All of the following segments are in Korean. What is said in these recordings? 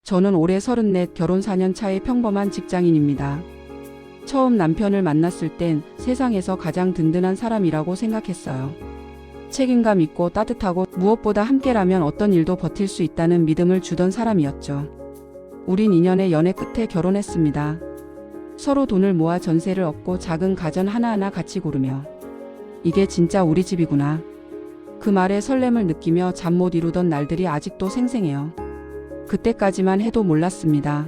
저는 올해 34, 결혼 4년 차의 평범한 직장인입니다. 처음 남편을 만났을 땐 세상에서 가장 든든한 사람이라고 생각했어요. 책임감 있고 따뜻하고 무엇보다 함께라면 어떤 일도 버틸 수 있다는 믿음을 주던 사람이었죠. 우린 2년의 연애 끝에 결혼했습니다. 서로 돈을 모아 전세를 얻고 작은 가전 하나하나 같이 고르며 이게 진짜 우리 집이구나. 그 말에 설렘을 느끼며 잠 못 이루던 날들이 아직도 생생해요. 그때까지만 해도 몰랐습니다.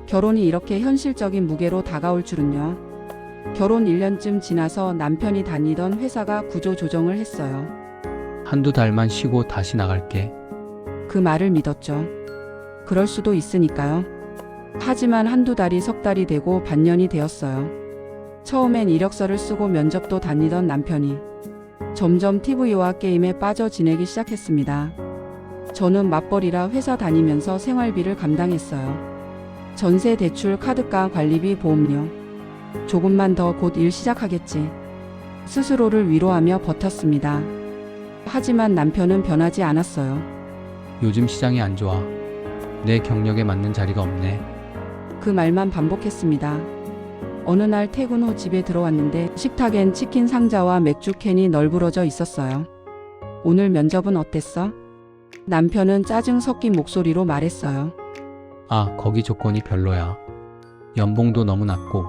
결혼이 이렇게 현실적인 무게로 다가올 줄은요. 결혼 1년쯤 지나서 남편이 다니던 회사가 구조 조정을 했어요. 한두 달만 쉬고 다시 나갈게. 그 말을 믿었죠. 그럴 수도 있으니까요. 하지만 한두 달이 석 달이 되고 반년이 되었어요. 처음엔 이력서를 쓰고 면접도 다니던 남편이 점점 TV와 게임에 빠져 지내기 시작했습니다. 저는 맞벌이라 회사 다니면서 생활비를 감당했어요. 전세, 대출, 카드가, 관리비, 보험료. 조금만 더 곧 일 시작하겠지. 스스로를 위로하며 버텼습니다. 하지만 남편은 변하지 않았어요. 요즘 시장이 안 좋아. 내 경력에 맞는 자리가 없네. 그 말만 반복했습니다. 어느 날 퇴근 후 집에 들어왔는데 식탁엔 치킨 상자와 맥주 캔이 널브러져 있었어요. 오늘 면접은 어땠어? 남편은 짜증 섞인 목소리로 말했어요. 아, 거기 조건이 별로야. 연봉도 너무 낮고.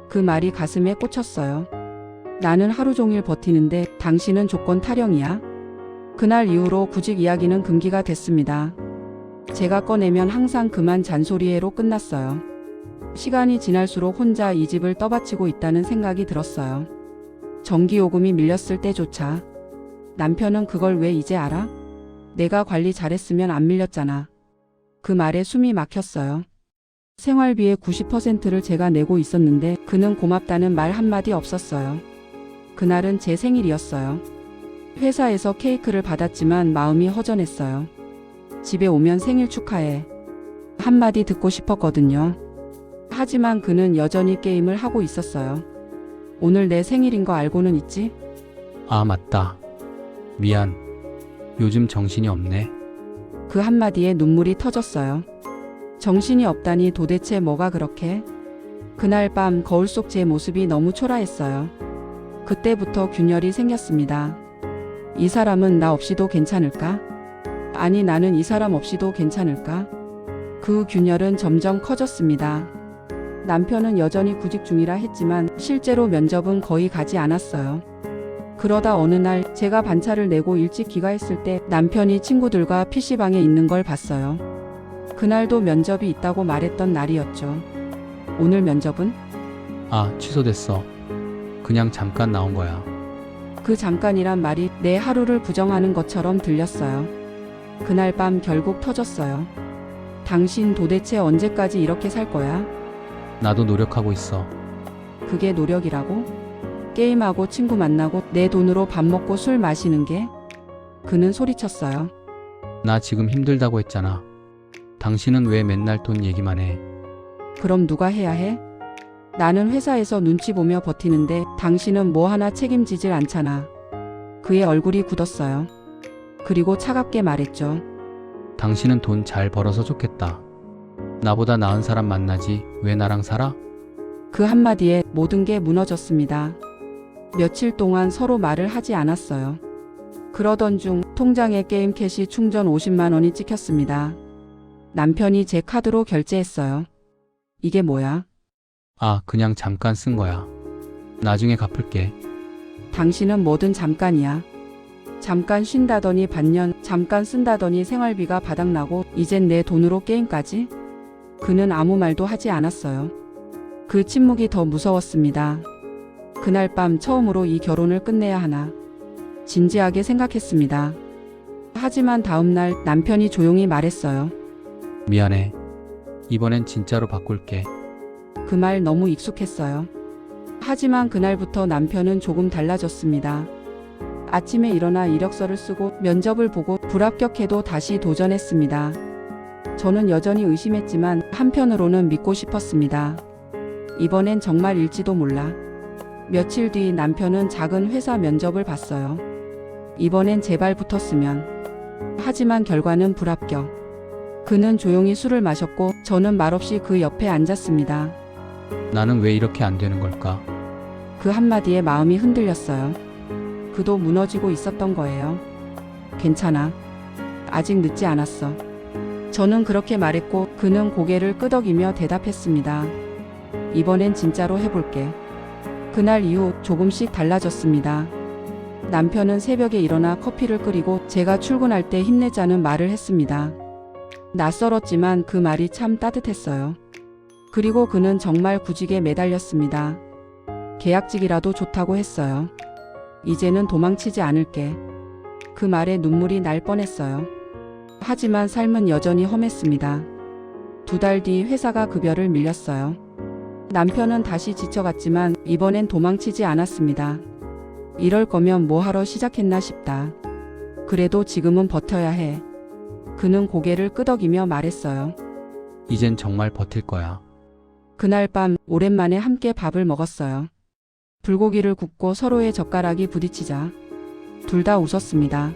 그 말이 가슴에 꽂혔어요. 나는 하루 종일 버티는데 당신은 조건 타령이야? 그날 이후로 구직 이야기는 금기가 됐습니다. 제가 꺼내면 항상 그만 잔소리해로 끝났어요. 시간이 지날수록 혼자 이 집을 떠받치고 있다는 생각이 들었어요. 전기요금이 밀렸을 때조차. 남편은 그걸 왜 이제 알아? 내가 관리 잘했으면 안 밀렸잖아. 그 말에 숨이 막혔어요. 생활비의 90%를 제가 내고 있었는데 그는 고맙다는 말 한마디 없었어요. 그날은 제 생일이었어요. 회사에서 케이크를 받았지만 마음이 허전했어요. 집에 오면 생일 축하해. 한마디 듣고 싶었거든요. 하지만 그는 여전히 게임을 하고 있었어요. 오늘 내 생일인 거 알고는 있지? 아, 맞다. 미안. 요즘 정신이 없네. 그 한마디에 눈물이 터졌어요. 정신이 없다니 도대체 뭐가 그렇게? 그날 밤 거울 속 제 모습이 너무 초라했어요. 그때부터 균열이 생겼습니다. 이 사람은 나 없이도 괜찮을까? 아니, 나는 이 사람 없이도 괜찮을까? 그 균열은 점점 커졌습니다. 남편은 여전히 구직 중이라 했지만 실제로 면접은 거의 가지 않았어요. 그러다 어느 날 제가 반차를 내고 일찍 귀가했을 때 남편이 친구들과 PC방에 있는 걸 봤어요. 그날도 면접이 있다고 말했던 날이었죠. 오늘 면접은? 아, 취소됐어. 그냥 잠깐 나온 거야. 그 잠깐이란 말이 내 하루를 부정하는 것처럼 들렸어요. 그날 밤 결국 터졌어요. 당신 도대체 언제까지 이렇게 살 거야? 나도 노력하고 있어. 그게 노력이라고? 게임하고 친구 만나고 내 돈으로 밥 먹고 술 마시는 게? 그는 소리쳤어요. 나 지금 힘들다고 했잖아. 당신은 왜 맨날 돈 얘기만 해? 그럼 누가 해야 해? 나는 회사에서 눈치 보며 버티는데 당신은 뭐 하나 책임지질 않잖아. 그의 얼굴이 굳었어요. 그리고 차갑게 말했죠. 당신은 돈 잘 벌어서 좋겠다. 나보다 나은 사람 만나지 왜 나랑 살아? 그 한마디에 모든 게 무너졌습니다. 며칠 동안 서로 말을 하지 않았어요. 그러던 중 통장에 게임 캐시 충전 50만 원이 찍혔습니다. 남편이 제 카드로 결제했어요. 이게 뭐야? 아, 그냥 잠깐 쓴 거야. 나중에 갚을게. 당신은 뭐든 잠깐이야. 잠깐 쉰다더니 반년, 잠깐 쓴다더니 생활비가 바닥나고 이젠 내 돈으로 게임까지? 그는 아무 말도 하지 않았어요. 그 침묵이 더 무서웠습니다. 그날 밤 처음으로 이 결혼을 끝내야 하나. 진지하게 생각했습니다. 하지만 다음날 남편이 조용히 말했어요. 미안해. 이번엔 진짜로 바꿀게. 그 말 너무 익숙했어요. 하지만 그날부터 남편은 조금 달라졌습니다. 아침에 일어나 이력서를 쓰고 면접을 보고 불합격해도 다시 도전했습니다. 저는 여전히 의심했지만 한편으로는 믿고 싶었습니다. 이번엔 정말일지도 몰라. 며칠 뒤 남편은 작은 회사 면접을 봤어요. 이번엔 제발 붙었으면. 하지만 결과는 불합격. 그는 조용히 술을 마셨고 저는 말없이 그 옆에 앉았습니다. 나는 왜 이렇게 안 되는 걸까? 그 한마디에 마음이 흔들렸어요. 그도 무너지고 있었던 거예요. 괜찮아. 아직 늦지 않았어. 저는 그렇게 말했고 그는 고개를 끄덕이며 대답했습니다. 이번엔 진짜로 해볼게. 그날 이후 조금씩 달라졌습니다. 남편은 새벽에 일어나 커피를 끓이고 제가 출근할 때 힘내자는 말을 했습니다. 낯설었지만 그 말이 참 따뜻했어요. 그리고 그는 정말 구직에 매달렸습니다. 계약직이라도 좋다고 했어요. 이제는 도망치지 않을게. 그 말에 눈물이 날 뻔했어요. 하지만 삶은 여전히 험했습니다. 2달 뒤 회사가 급여를 밀렸어요. 남편은 다시 지쳐갔지만 이번엔 도망치지 않았습니다. 이럴 거면 뭐 하러 시작했나 싶다. 그래도 지금은 버텨야 해. 그는 고개를 끄덕이며 말했어요. 이젠 정말 버틸 거야. 그날 밤 오랜만에 함께 밥을 먹었어요. 불고기를 굽고 서로의 젓가락이 부딪히자 둘 다 웃었습니다.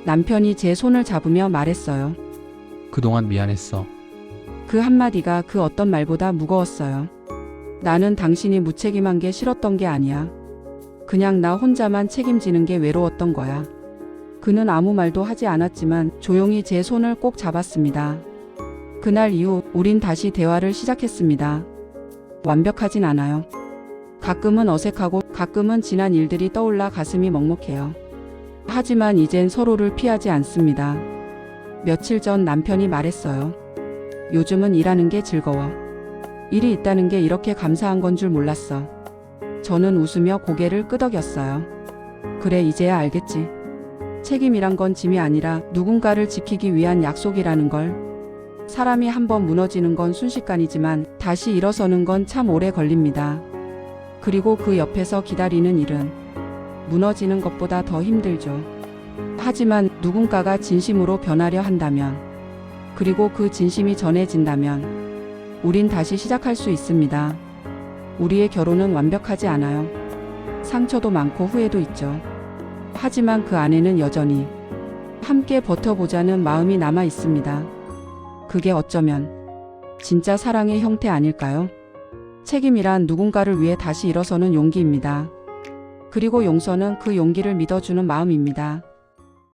남편이 제 손을 잡으며 말했어요. 그동안 미안했어. 그 한마디가 그 어떤 말보다 무거웠어요. 나는 당신이 무책임한 게 싫었던 게 아니야. 그냥 나 혼자만 책임지는 게 외로웠던 거야. 그는 아무 말도 하지 않았지만 조용히 제 손을 꼭 잡았습니다. 그날 이후 우린 다시 대화를 시작했습니다. 완벽하진 않아요. 가끔은 어색하고 가끔은 지난 일들이 떠올라 가슴이 먹먹해요. 하지만 이젠 서로를 피하지 않습니다. 며칠 전 남편이 말했어요. 요즘은 일하는 게 즐거워. 일이 있다는 게 이렇게 감사한 건 줄 몰랐어. 저는 웃으며 고개를 끄덕였어요. 그래, 이제야 알겠지. 책임이란 건 짐이 아니라 누군가를 지키기 위한 약속이라는 걸. 사람이 한번 무너지는 건 순식간이지만 다시 일어서는 건 참 오래 걸립니다. 그리고 그 옆에서 기다리는 일은 무너지는 것보다 더 힘들죠. 하지만 누군가가 진심으로 변하려 한다면, 그리고 그 진심이 전해진다면 우린 다시 시작할 수 있습니다. 우리의 결혼은 완벽하지 않아요. 상처도 많고 후회도 있죠. 하지만 그 안에는 여전히 함께 버텨보자는 마음이 남아 있습니다. 그게 어쩌면 진짜 사랑의 형태 아닐까요? 책임이란 누군가를 위해 다시 일어서는 용기입니다. 그리고 용서는 그 용기를 믿어주는 마음입니다.